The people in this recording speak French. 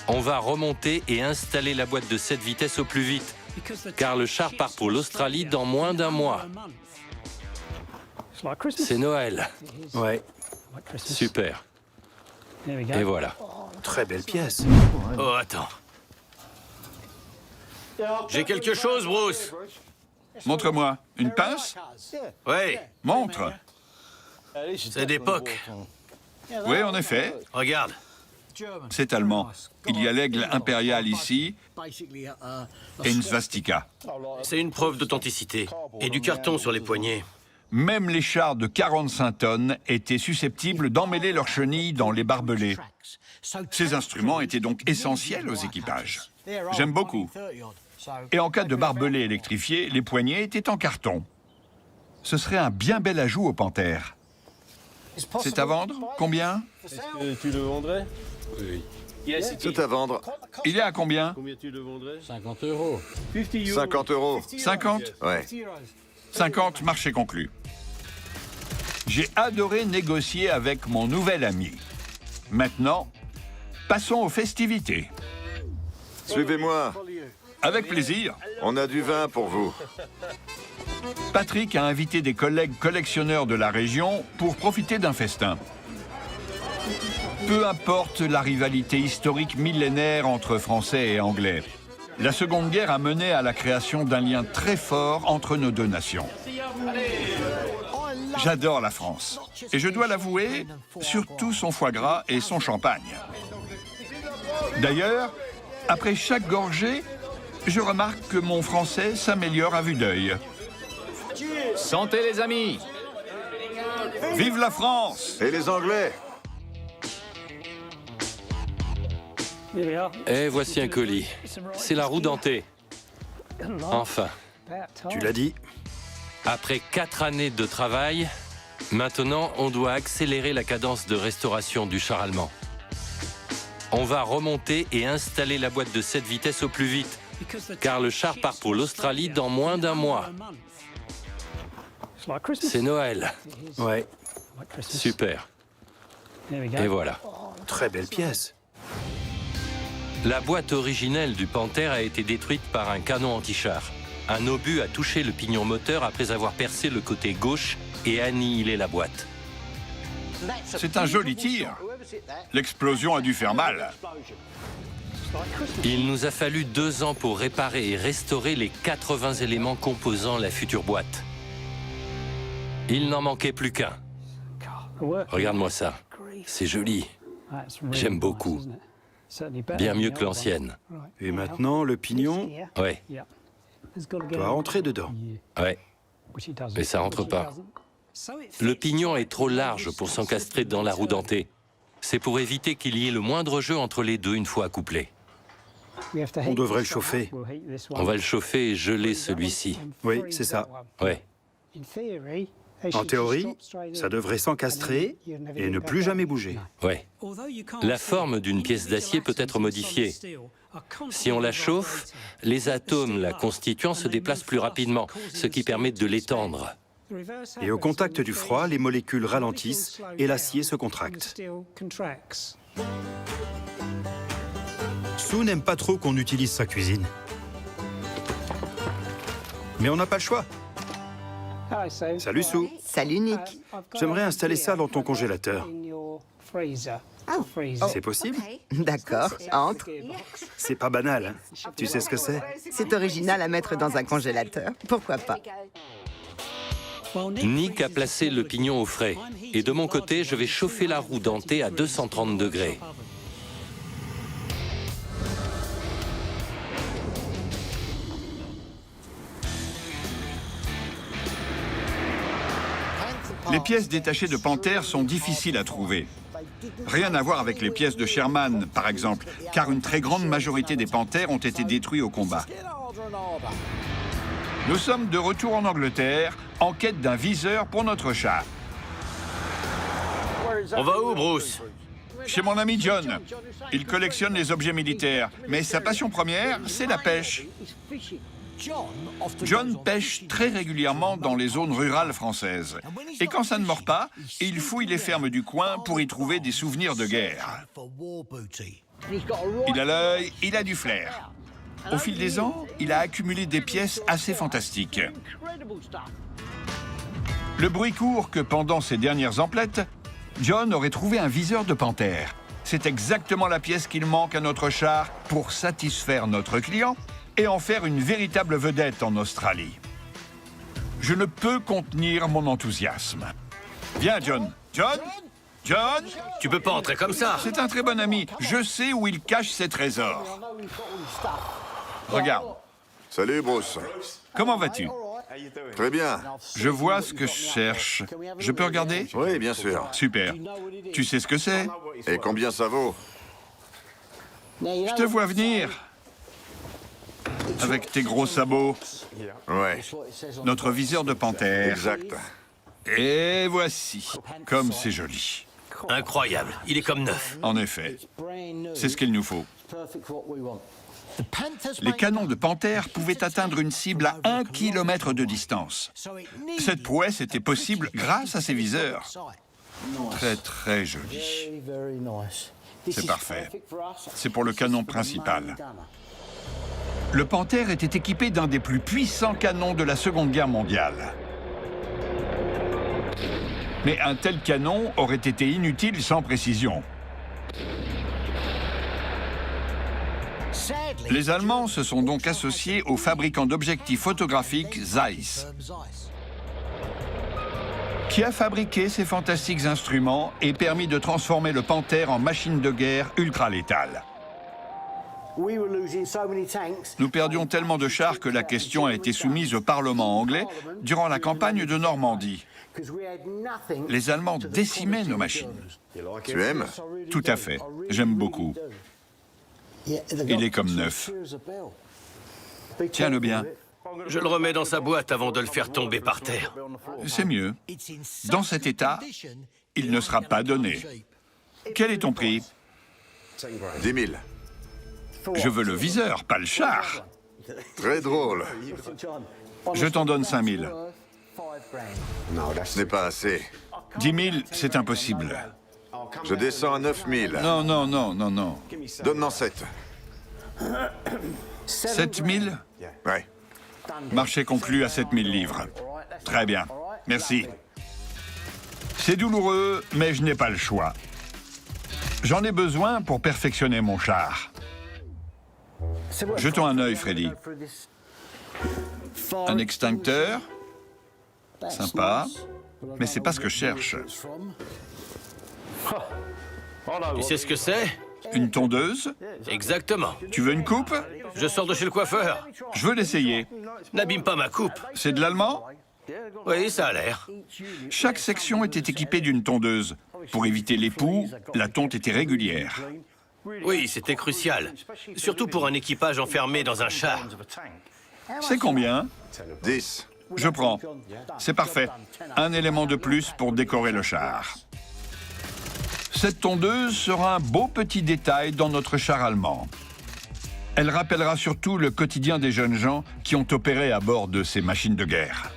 On va remonter et installer la boîte de 7 vitesses au plus vite, car le char part pour l'Australie dans moins d'un mois. C'est Noël. Ouais, Super. Et voilà. très belle pièce. Oh, attends. J'ai quelque chose, Bruce. Montre-moi. Une pince? Ouais, Montre. c'est d'époque. Oui, en effet. Regarde. C'est allemand. Il y a l'aigle impérial ici et une svastika. C'est une preuve d'authenticité. Et du carton sur les poignets. Même les chars de 45 tonnes étaient susceptibles d'emmêler leurs chenilles dans les barbelés. Ces instruments étaient donc essentiels aux équipages. J'aime beaucoup. Et en cas de barbelé électrifié, les poignets étaient en carton. Ce serait un bien bel ajout au Panther. C'est à vendre? Combien? Est-ce que tu le vendrais? Oui. Tout à vendre. Il est à combien? Combien tu le vendrais? 50 €. 50 euros. 50? Ouais. 50, marché conclu. J'ai adoré négocier avec mon nouvel ami. Maintenant, passons aux festivités. Suivez-moi. Avec plaisir. On a du vin pour vous. Patrick a invité des collègues collectionneurs de la région pour profiter d'un festin. Peu importe la rivalité historique millénaire entre Français et Anglais, la Seconde Guerre a mené à la création d'un lien très fort entre nos deux nations. J'adore la France. Et je dois l'avouer, surtout son foie gras et son champagne. D'ailleurs, après chaque gorgée, je remarque que mon français s'améliore à vue d'œil. Santé, les amis. Vive la France! Et les Anglais? Et voici un colis. C'est la roue dentée. Enfin. Tu l'as dit. Après 4 années de travail, maintenant on doit accélérer la cadence de restauration du char allemand. On va remonter et installer la boîte de 7 vitesses au plus vite, car le char part pour l'Australie dans moins d'un mois. C'est Noël. Ouais, Super. Et voilà. très belle pièce. La boîte originelle du Panther a été détruite par un canon anti-char. Un obus a touché le pignon moteur après avoir percé le côté gauche et annihilé la boîte. C'est un joli tir. L'explosion a dû faire mal. Il nous a fallu 2 ans pour réparer et restaurer les 80 éléments composant la future boîte. Il n'en manquait plus qu'un. Regarde-moi ça. C'est joli. J'aime beaucoup. Bien mieux que l'ancienne. Et maintenant, le pignon Ouais, doit rentrer dedans. ouais. Mais ça rentre pas. Le pignon est trop large pour s'encastrer dans la roue dentée. C'est pour éviter qu'il y ait le moindre jeu entre les deux une fois accouplés. On devrait le chauffer. On va le chauffer et geler celui-ci. Oui, c'est ça. Ouais. En théorie, ça devrait s'encastrer et ne plus jamais bouger. Ouais. La forme d'une pièce d'acier peut être modifiée. Si on la chauffe, les atomes la constituant se déplacent plus rapidement, ce qui permet de l'étendre. Et au contact du froid, les molécules ralentissent et l'acier se contracte. Sue n'aime pas trop qu'on utilise sa cuisine. Mais on n'a pas le choix. Salut Sue. Salut Nick. J'aimerais installer ça dans ton congélateur. C'est possible? D'accord, entre. C'est pas banal, hein. Tu sais ce que c'est? C'est original à mettre dans un congélateur. Pourquoi pas? Nick a placé le pignon au frais. Et de mon côté, je vais chauffer la roue dentée à 230 degrés. Les pièces détachées de Panther sont difficiles à trouver. Rien à voir avec les pièces de Sherman, par exemple, car une très grande majorité des Panthers ont été détruits au combat. Nous sommes de retour en Angleterre, en quête d'un viseur pour notre char. On va où, Bruce? Chez mon ami John. Il collectionne les objets militaires, mais sa passion première, c'est la pêche. John pêche très régulièrement dans les zones rurales françaises. Et quand ça ne mord pas, il fouille les fermes du coin pour y trouver des souvenirs de guerre. Il a l'œil, il a du flair. Au fil des ans, il a accumulé des pièces assez fantastiques. Le bruit court que pendant ses dernières emplettes, John aurait trouvé un viseur de panthère. C'est exactement la pièce qu'il manque à notre char pour satisfaire notre client et en faire une véritable vedette en Australie. Je ne peux contenir mon enthousiasme. Viens, John. John? John? Tu peux pas entrer comme ça. C'est un très bon ami. Je sais où il cache ses trésors. Regarde. Salut, Bruce. Comment vas-tu? Très bien. Je vois ce que je cherche. Je peux regarder? Oui, bien sûr. Super. Tu sais ce que c'est? Et combien ça vaut? Je te vois venir. Avec tes gros sabots. Ouais, Notre viseur de panthère. exact. Et voici. Comme c'est joli. Incroyable. Il est comme neuf. En effet. C'est ce qu'il nous faut. Les canons de panthère pouvaient atteindre une cible à 1 km de distance. Cette prouesse était possible grâce à ces viseurs. Très, très joli. C'est parfait. C'est pour le canon principal. Le Panthère était équipé d'un des plus puissants canons de la Seconde Guerre mondiale. Mais un tel canon aurait été inutile sans précision. Les Allemands se sont donc associés au fabricant d'objectifs photographiques Zeiss, qui a fabriqué ces fantastiques instruments et permis de transformer le Panthère en machine de guerre ultra létale. Nous perdions tellement de chars que la question a été soumise au Parlement anglais durant la campagne de Normandie. Les Allemands décimaient nos machines. Tu aimes? Tout à fait. J'aime beaucoup. Il est comme neuf. Tiens-le bien. Je le remets dans sa boîte avant de le faire tomber par terre. C'est mieux. Dans cet état, il ne sera pas donné. Quel est ton prix? 10 000. Je veux le viseur, pas le char. Très drôle. Je t'en donne 5 000. Ce n'est pas assez. 10 000, c'est impossible. Je descends à 9 000. Non, non, non, non, non. Donne-en 7. 7 000? Ouais. Marché conclu à 7 000 livres. Très bien. Merci. C'est douloureux, mais je n'ai pas le choix. J'en ai besoin pour perfectionner mon char. Jetons un œil, Freddy. Un extincteur. Sympa. Mais c'est pas ce que je cherche. Tu sais ce que c'est? Une tondeuse? Exactement. Tu veux une coupe? Je sors de chez le coiffeur. Je veux l'essayer. N'abîme pas ma coupe. C'est de l'allemand? Oui, ça a l'air. Chaque section était équipée d'une tondeuse. Pour éviter les poux, la tonte était régulière. Oui, c'était crucial. Surtout pour un équipage enfermé dans un char. C'est combien? 10. Je prends. C'est parfait. Un élément de plus pour décorer le char. Cette tondeuse sera un beau petit détail dans notre char allemand. Elle rappellera surtout le quotidien des jeunes gens qui ont opéré à bord de ces machines de guerre.